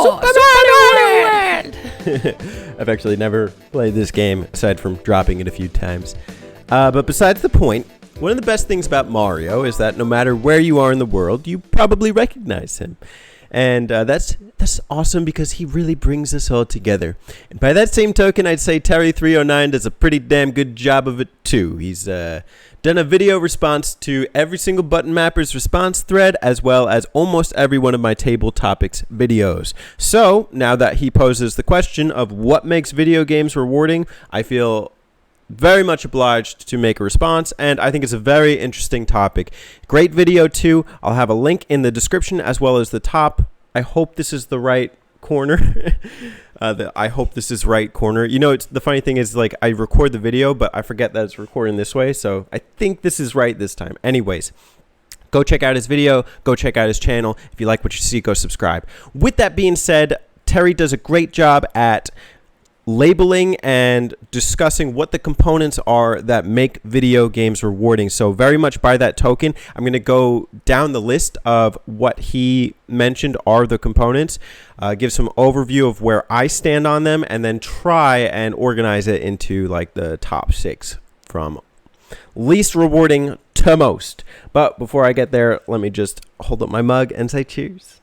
Super Mario World! I've actually never played this game, aside from dropping it a few times. But besides the point, one of the best things about Mario is that no matter where you are in the world, you probably recognize him. And that's awesome because he really brings us all together. And by that same token, I'd say Terry309 does a pretty damn good job of it too. He's done a video response to every single Button Mappers response thread, as well as almost every one of my Table Topics videos. So now that he poses the question of what makes video games rewarding, I feel very much obliged to make a response, and I think it's a very interesting topic. Great video too. I'll have a link in the description as well as the top. I hope this is the right corner. I hope this is right corner. You know, it's the funny thing is, like, I record the video, but I forget that it's recording this way, so I think this is right this time. Anyways, go check out his video. Go check out his channel. If you like what you see, go subscribe. With that being said, Terry does a great job at labeling and discussing what the components are that make video games rewarding. So very much by that token, I'm going to go down the list of what he mentioned are the components, give some overview of where I stand on them, and then try and organize it into like the top 6 from least rewarding to most. But before I get there, let me just hold up my mug and say cheers.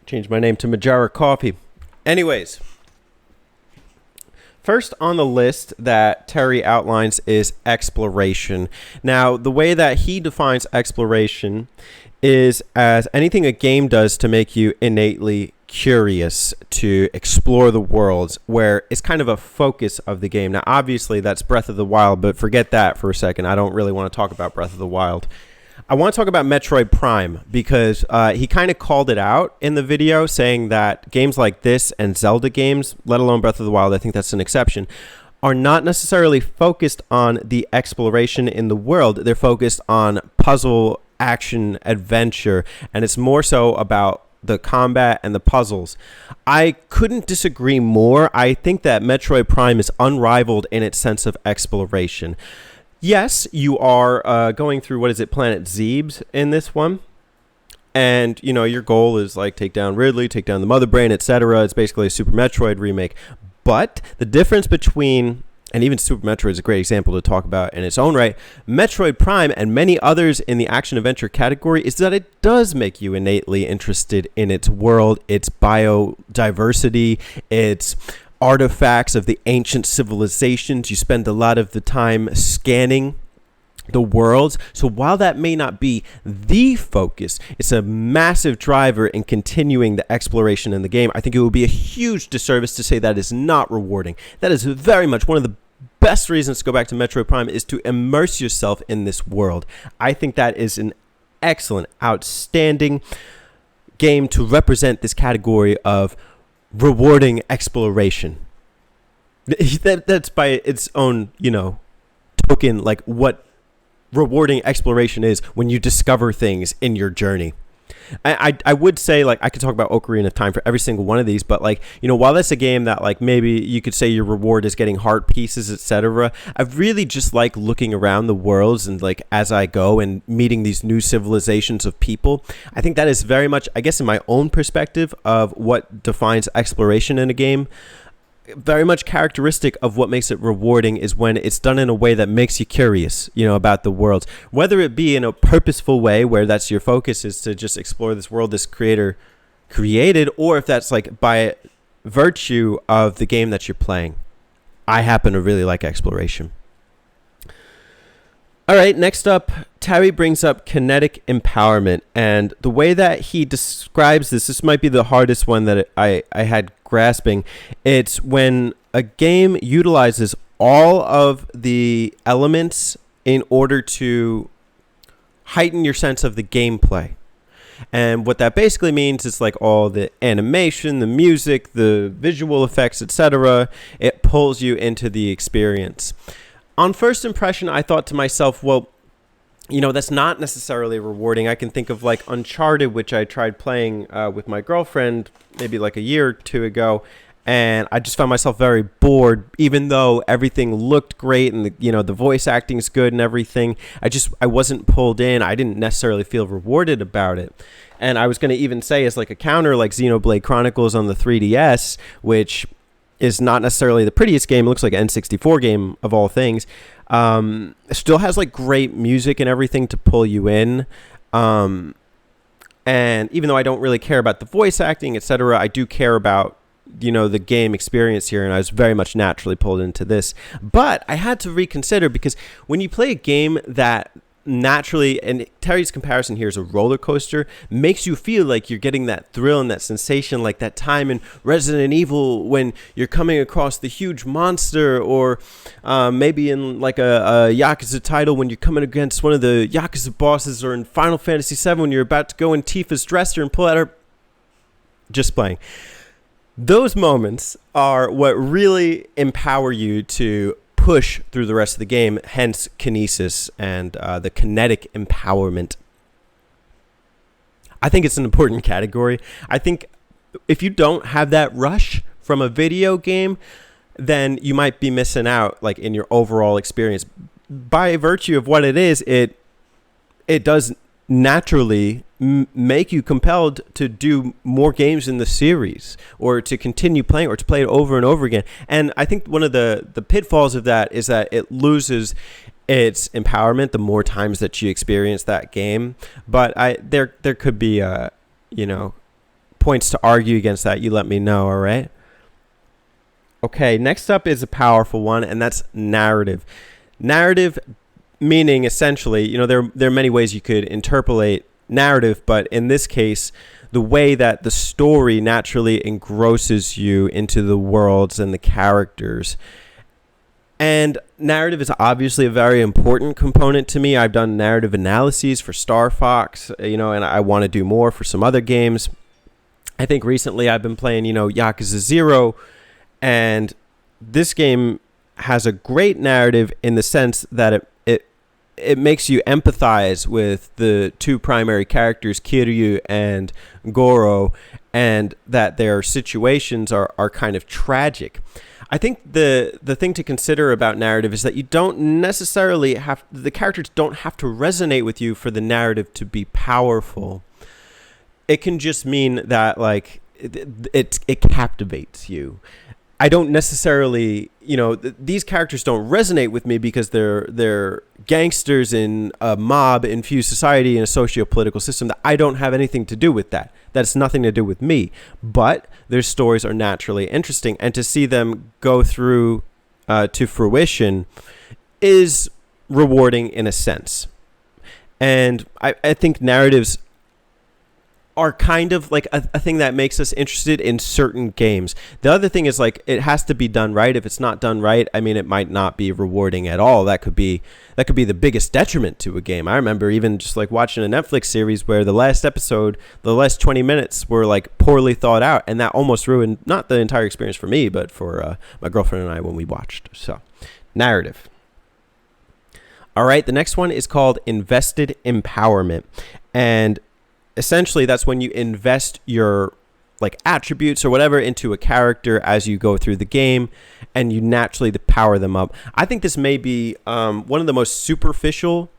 Change my name to Majora Coffee. Anyways, first on the list that Terry outlines is exploration. Now, the way that he defines exploration is as anything a game does to make you innately curious to explore the worlds, where it's kind of a focus of the game. Now, obviously, that's Breath of the Wild, but forget that for a second. I don't really want to talk about Breath of the Wild. I want to talk about Metroid Prime because he kind of called it out in the video, saying that games like this and Zelda games, let alone Breath of the Wild, I think that's an exception, are not necessarily focused on the exploration in the world. They're focused on puzzle, action, adventure, and it's more so about the combat and the puzzles. I couldn't disagree more. I think that Metroid Prime is unrivaled in its sense of exploration. Yes, you are going through, what is it, Planet Zebes in this one. And, you know, your goal is like take down Ridley, take down the Mother Brain, etc. It's basically a Super Metroid remake. But the difference between, and even Super Metroid is a great example to talk about in its own right, Metroid Prime and many others in the action-adventure category is that it does make you innately interested in its world, its biodiversity, its artifacts of the ancient civilizations. You spend a lot of the time scanning the worlds. So while that may not be the focus, it's a massive driver in continuing the exploration in the game. I think it would be a huge disservice to say that is not rewarding. That is very much one of the best reasons to go back to Metroid Prime, is to immerse yourself in this world. I think that is an excellent, outstanding game to represent this category of rewarding exploration. That's by its own, you know, token, like what rewarding exploration is when you discover things in your journey. I would say, like, I could talk about Ocarina of Time for every single one of these, but, like, you know, while that's a game that, like, maybe you could say your reward is getting heart pieces, etc., I really just like looking around the worlds and, like, as I go and meeting these new civilizations of people. I think that is very much, I guess, in my own perspective of what defines exploration in a game, very much characteristic of what makes it rewarding is when it's done in a way that makes you curious, you know, about the world, whether it be in a purposeful way where that's your focus is to just explore this world this creator created, or if that's like by virtue of the game that you're playing. I happen to really like exploration. All right, next up, Terry brings up kinetic empowerment, and the way that he describes this might be the hardest one that I had grasping. It's when a game utilizes all of the elements in order to heighten your sense of the gameplay. And what that basically means is like all the animation, the music, the visual effects, etc. It pulls you into the experience. On first impression, I thought to myself, well, you know, that's not necessarily rewarding. I can think of like Uncharted, which I tried playing with my girlfriend maybe like a year or two ago. and I just found myself very bored, even though everything looked great and the voice acting is good and everything. I wasn't pulled in. I didn't necessarily feel rewarded about it. And I was going to even say, as like a counter, like Xenoblade Chronicles on the 3DS, which is not necessarily the prettiest game. It looks like an N64 game of all things. Still has like great music and everything to pull you in. And even though I don't really care about the voice acting, etc., I do care about the game experience here, and I was very much naturally pulled into this. But I had to reconsider, because when you play a game that naturally, and Terry's comparison here is a roller coaster, makes you feel like you're getting that thrill and that sensation, like that time in Resident Evil when you're coming across the huge monster, or maybe in like a Yakuza title when you're coming against one of the Yakuza bosses, or in Final Fantasy VII when you're about to go in Tifa's dresser and pull out her... Just playing. Those moments are what really empower you to push through the rest of the game, hence kinesis and the kinetic empowerment. I think it's an important category. I think if you don't have that rush from a video game, then you might be missing out, like, in your overall experience. By virtue of what it is, it does naturally make you compelled to do more games in the series, or to continue playing, or to play it over and over again. And I think one of the pitfalls of that is that it loses its empowerment the more times that you experience that game. But there could be points to argue against that. You let me know. All right. Okay, next up is a powerful one, and that's narrative. Narrative meaning, essentially, there are many ways you could interpolate narrative, but in this case, the way that the story naturally engrosses you into the worlds and the characters. And narrative is obviously a very important component to me. I've done narrative analyses for Star Fox, and I want to do more for some other games. I think recently I've been playing, Yakuza 0, and this game has a great narrative in the sense that it makes you empathize with the two primary characters, Kiryu and Goro, and that their situations are kind of tragic. I think the thing to consider about narrative is that you don't necessarily the characters don't have to resonate with you for the narrative to be powerful. It can just mean that, like, it captivates you. I don't necessarily, these characters don't resonate with me because they're gangsters in a mob-infused society in a socio-political system that I don't have anything to do with that. That's nothing to do with me. But their stories are naturally interesting, and to see them go through to fruition is rewarding in a sense. And I think narratives are kind of like a thing that makes us interested in certain games. The other thing is, like, it has to be done right. If it's not done right, I mean, it might not be rewarding at all. That could be the biggest detriment to a game. I remember even just like watching a Netflix series where the last 20 minutes were like poorly thought out, and that almost ruined not the entire experience for me, but for my girlfriend and I when we watched. So, narrative. All right, the next one is called invested empowerment, and essentially that's when you invest your like attributes or whatever into a character as you go through the game, and you naturally power them up. I think this may be one of the most superficial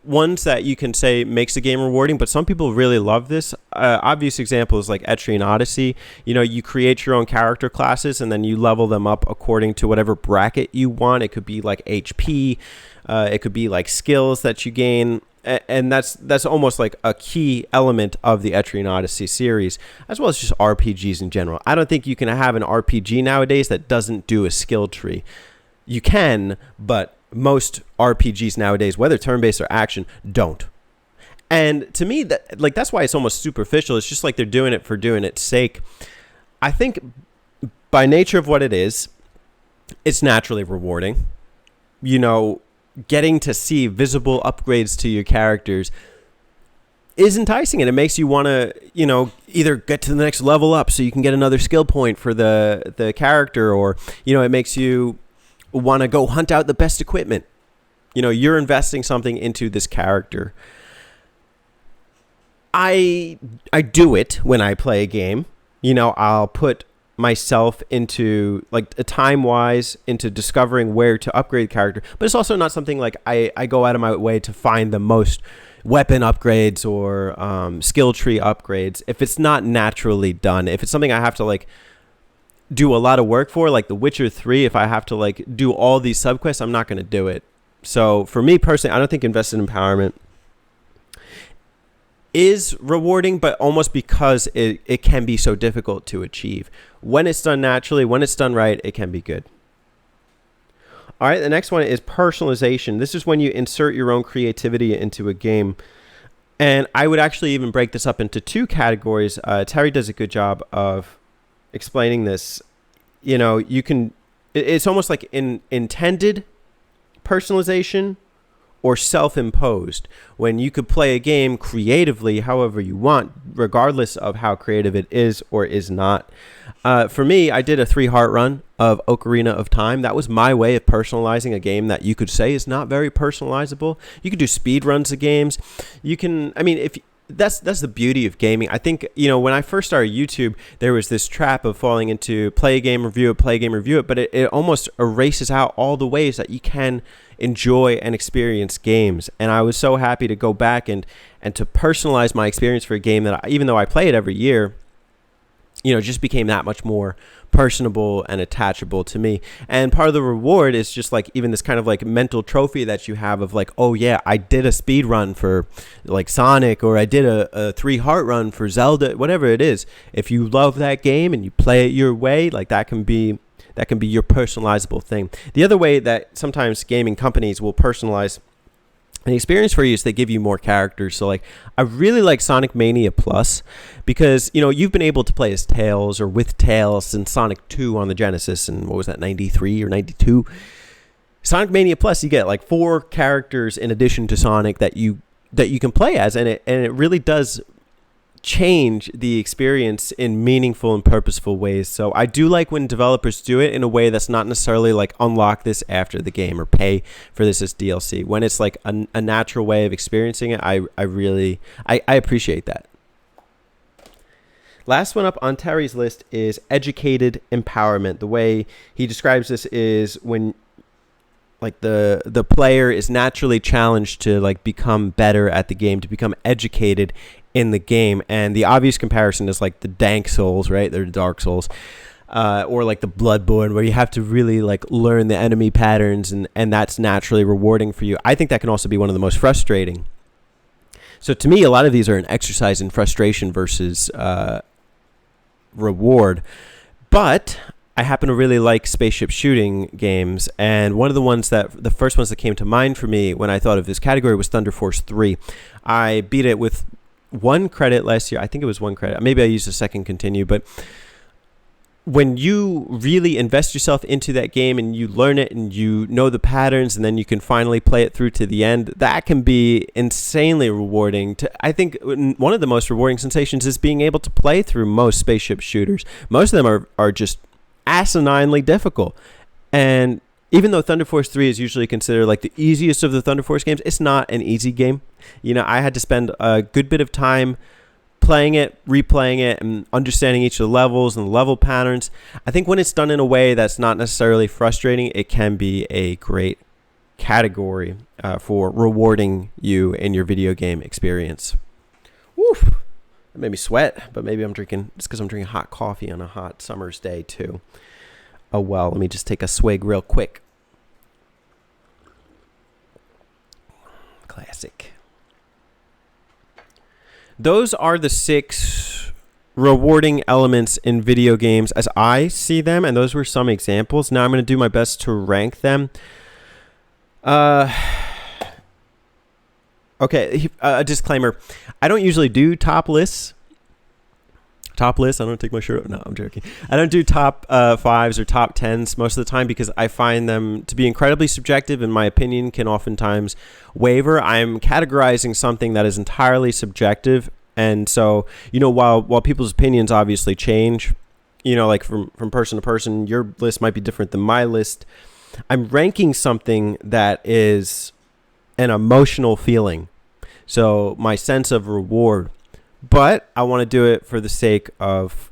ones that you can say makes a game rewarding, but some people really love this. Obvious example is like Etrian Odyssey. You create your own character classes, and then you level them up according to whatever bracket you want. It could be like HP, it could be like skills that you gain. And that's almost like a key element of the Etrian Odyssey series, as well as just RPGs in general. I don't think you can have an RPG nowadays that doesn't do a skill tree. You can, but most RPGs nowadays, whether turn-based or action, don't. And to me, that's why it's almost superficial. It's just like they're doing it for doing its sake. I think by nature of what it is, it's naturally rewarding. Getting to see visible upgrades to your characters is enticing, and it makes you want to, either get to the next level up so you can get another skill point for the character, or, it makes you want to go hunt out the best equipment. You're investing something into this character. I do it when I play a game. I'll put myself into like time wise into discovering where to upgrade the character, but it's also not something like I go out of my way to find the most weapon upgrades or skill tree upgrades if it's not naturally done. If it's something I have to like do a lot of work for, like The Witcher 3, if I have to like do all these subquests, I'm not going to do it. So for me personally, I don't think invested empowerment is rewarding, but almost because it can be so difficult to achieve. When it's done naturally, when it's done right, it can be good. All right, the next one is personalization. This is when you insert your own creativity into a game. And I would actually even break this up into two categories. Terry does a good job of explaining this. You know, you can, it's almost like intended personalization or self-imposed, when you could play a game creatively however you want, regardless of how creative it is or is not. For me, I did a 3-heart run of Ocarina of Time. That was my way of personalizing a game that you could say is not very personalizable. You could do speed runs of games. You can, I mean, if that's the beauty of gaming. I think, you know, when I first started YouTube, there was this trap of falling into play a game, review it, but it almost erases out all the ways that you can enjoy and experience games. And I was so happy to go back and to personalize my experience for a game that even though I play it every year, you know, just became that much more personable and attachable to me. And part of the reward is just like even this kind of like mental trophy that you have of like, oh yeah, I did a speed run for like Sonic, or I did a 3-heart run for Zelda, whatever it is. If you love that game and you play it your way, like that can be your personalizable thing. The other way that sometimes gaming companies will personalize the experience for you is they give you more characters. So like I really like Sonic Mania Plus because, you know, you've been able to play as Tails or with Tails since Sonic 2 on the Genesis, and what was that, 93 or 92? Sonic Mania Plus, you get like 4 characters in addition to Sonic that you can play as, and it really does change the experience in meaningful and purposeful ways. So I do like when developers do it in a way that's not necessarily like unlock this after the game or pay for this as DLC. When it's like a natural way of experiencing it, I really appreciate that. Last one up on Terry's list is educated empowerment. The way he describes this is when like the player is naturally challenged to like become better at the game, to become educated in the game. And the obvious comparison is like the Dank Souls, right? They're the Dark Souls, or like the Bloodborne, where you have to really like learn the enemy patterns, and that's naturally rewarding for you. I think that can also be one of the most frustrating. So to me, a lot of these are an exercise in frustration versus reward. But I happen to really like spaceship shooting games, and one of the first ones that came to mind for me when I thought of this category was Thunder Force 3. I beat it with 1 credit last year. I think it was 1 credit. Maybe I used a second continue, but when you really invest yourself into that game and you learn it and you know the patterns, and then you can finally play it through to the end, that can be insanely rewarding. I think one of the most rewarding sensations is being able to play through most spaceship shooters. Most of them are just asininely difficult. And even though Thunder Force 3 is usually considered like the easiest of the Thunder Force games, it's not an easy game. You know, I had to spend a good bit of time playing it, replaying it, and understanding each of the levels and the level patterns. I think when it's done in a way that's not necessarily frustrating, it can be a great category for rewarding you in your video game experience. Woof. That made me sweat, but maybe it's because I'm drinking hot coffee on a hot summer's day too. Oh well, let me just take a swig real quick. Classic. Those are the 6 rewarding elements in video games as I see them, and those were some examples. Now I'm going to do my best to rank them. Okay, a disclaimer. I don't usually do top lists. I don't take my shirt off. No, I'm joking. I don't do top 5s or top 10s most of the time because I find them to be incredibly subjective, and my opinion can oftentimes waver. I'm categorizing something that is entirely subjective, and so, you know, while people's opinions obviously change, you know, like from person to person, your list might be different than my list. I'm ranking something that is an emotional feeling, so my sense of reward. But I want to do it for the sake of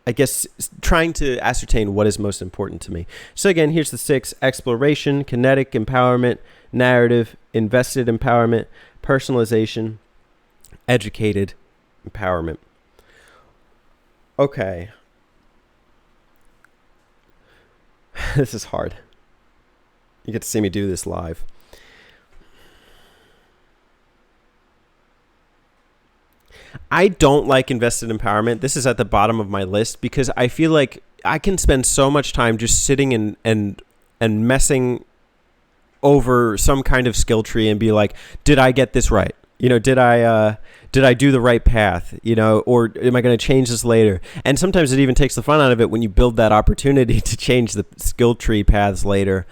I guess trying to ascertain what is most important to me. So again, here's the 6: exploration, kinetic empowerment, narrative, invested empowerment, personalization, educated empowerment. Okay. This is hard. You get to see me do this live. I don't like invested empowerment. This is at the bottom of my list because I feel like I can spend so much time just sitting and messing over some kind of skill tree and be like, did I get this right? Did I do the right path? Or am I going to change this later? And sometimes it even takes the fun out of it when you build that opportunity to change the skill tree paths later.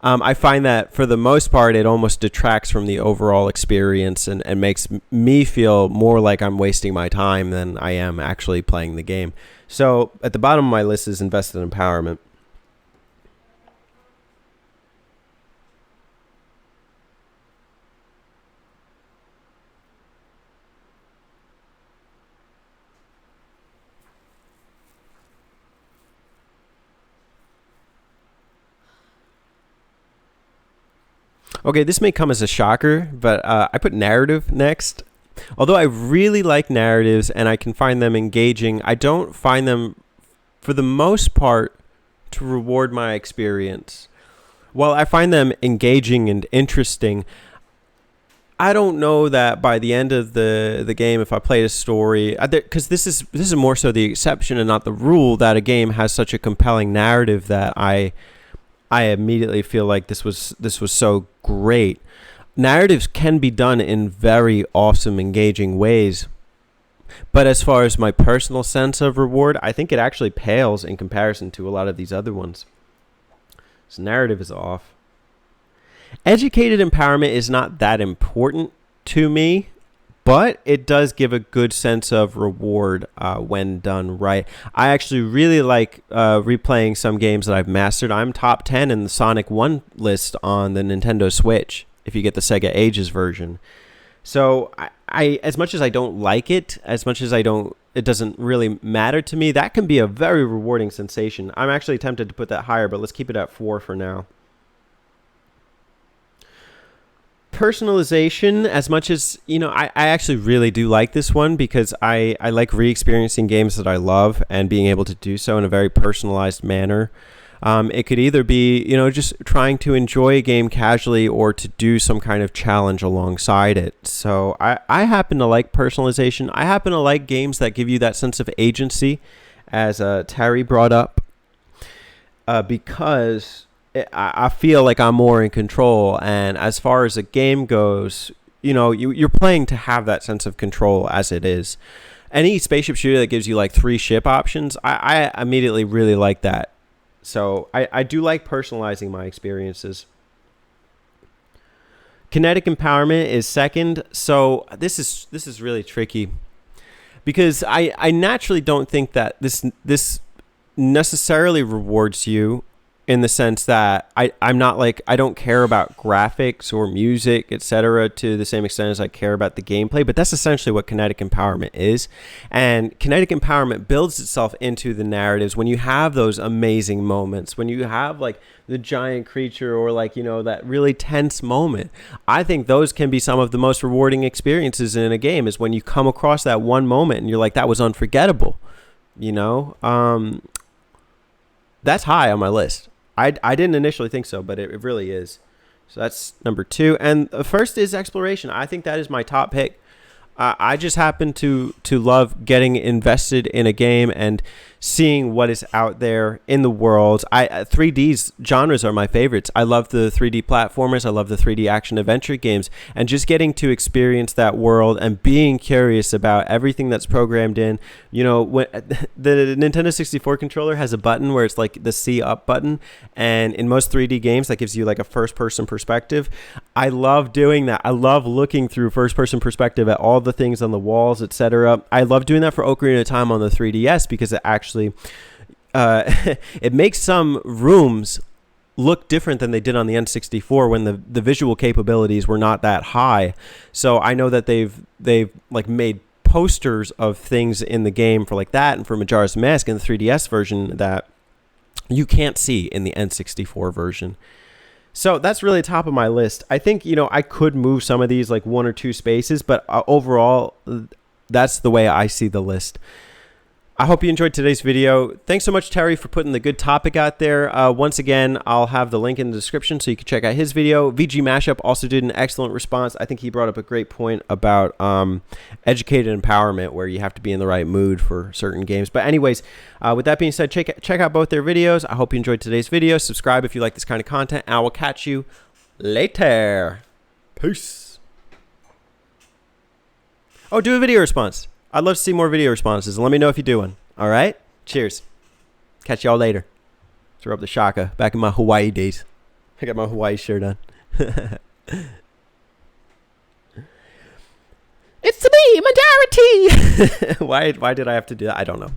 I find that for the most part, it almost detracts from the overall experience and makes me feel more like I'm wasting my time than I am actually playing the game. So at the bottom of my list is invested empowerment. Okay, this may come as a shocker, but I put narrative next. Although I really like narratives and I can find them engaging, I don't find them, for the most part, to reward my experience. While I find them engaging and interesting, I don't know that by the end of the game, if I played a story, because this is more so the exception and not the rule, that a game has such a compelling narrative that I immediately feel like this was so great. Narratives can be done in very awesome, engaging ways. But as far as my personal sense of reward, I think it actually pales in comparison to a lot of these other ones. So narrative is off. Educated empowerment is not that important to me, but it does give a good sense of reward when done right. I actually really like replaying some games that I've mastered. I'm top 10 in the Sonic 1 list on the Nintendo Switch, if you get the Sega Ages version. So I as much as I don't like it, as much as it doesn't really matter to me, that can be a very rewarding sensation. I'm actually tempted to put that higher, but let's keep it at 4 for now. Personalization, as much as I actually really do like this one because I like re-experiencing games that I love and being able to do so in a very personalized manner. It could either be just trying to enjoy a game casually or to do some kind of challenge alongside it. So I happen to like personalization. I happen to like games that give you that sense of agency, as Terry brought up, because I feel like I'm more in control. And as far as a game goes, you're playing to have that sense of control as it is. Any spaceship shooter that gives you like 3 ship options, I immediately really like that. So I do like personalizing my experiences. Kinetic empowerment is second. So this is really tricky because I naturally don't think that this necessarily rewards you, in the sense that I'm not like, I don't care about graphics or music, etc., to the same extent as I care about the gameplay, but that's essentially what kinetic empowerment is. And kinetic empowerment builds itself into the narratives when you have those amazing moments, when you have like the giant creature or like, that really tense moment. I think those can be some of the most rewarding experiences in a game, is when you come across that one moment and you're like, that was unforgettable. That's high on my list. I didn't initially think so, but it really is. So that's number 2. And the first is exploration. I think that is my top pick. I just happen to love getting invested in a game and seeing what is out there in the world. 3D's genres are my favorites. I love the 3D platformers. I love the 3D action adventure games, and just getting to experience that world and being curious about everything that's programmed in. When the Nintendo 64 controller has a button where it's like the C up button, and in most 3D games that gives you like a first person perspective. I love doing that. I love looking through first person perspective at all the things on the walls, etc. I love doing that for Ocarina of Time on the 3DS because it actually it makes some rooms look different than they did on the N64 when the visual capabilities were not that high. So I know that they've like made posters of things in the game for like that and for Majora's Mask in the 3DS version that you can't see in the N64 version. So that's really top of my list. I think, you know, I could move some of these like 1 or 2 spaces, but overall, that's the way I see the list. I hope you enjoyed today's video. Thanks so much, Terry, for putting the good topic out there. Once again, I'll have the link in the description so you can check out his video. VGMashUP also did an excellent response. I think he brought up a great point about educated empowerment, where you have to be in the right mood for certain games. But anyways, with that being said, check out both their videos. I hope you enjoyed today's video. Subscribe if you like this kind of content, and I will catch you later. Peace. Oh, do a video response. I'd love to see more video responses. Let me know if you do one. All right? Cheers. Catch y'all later. Throw up the shaka. Back in my Hawaii days. I got my Hawaii shirt on. It's me, majority. Why did I have to do that? I don't know.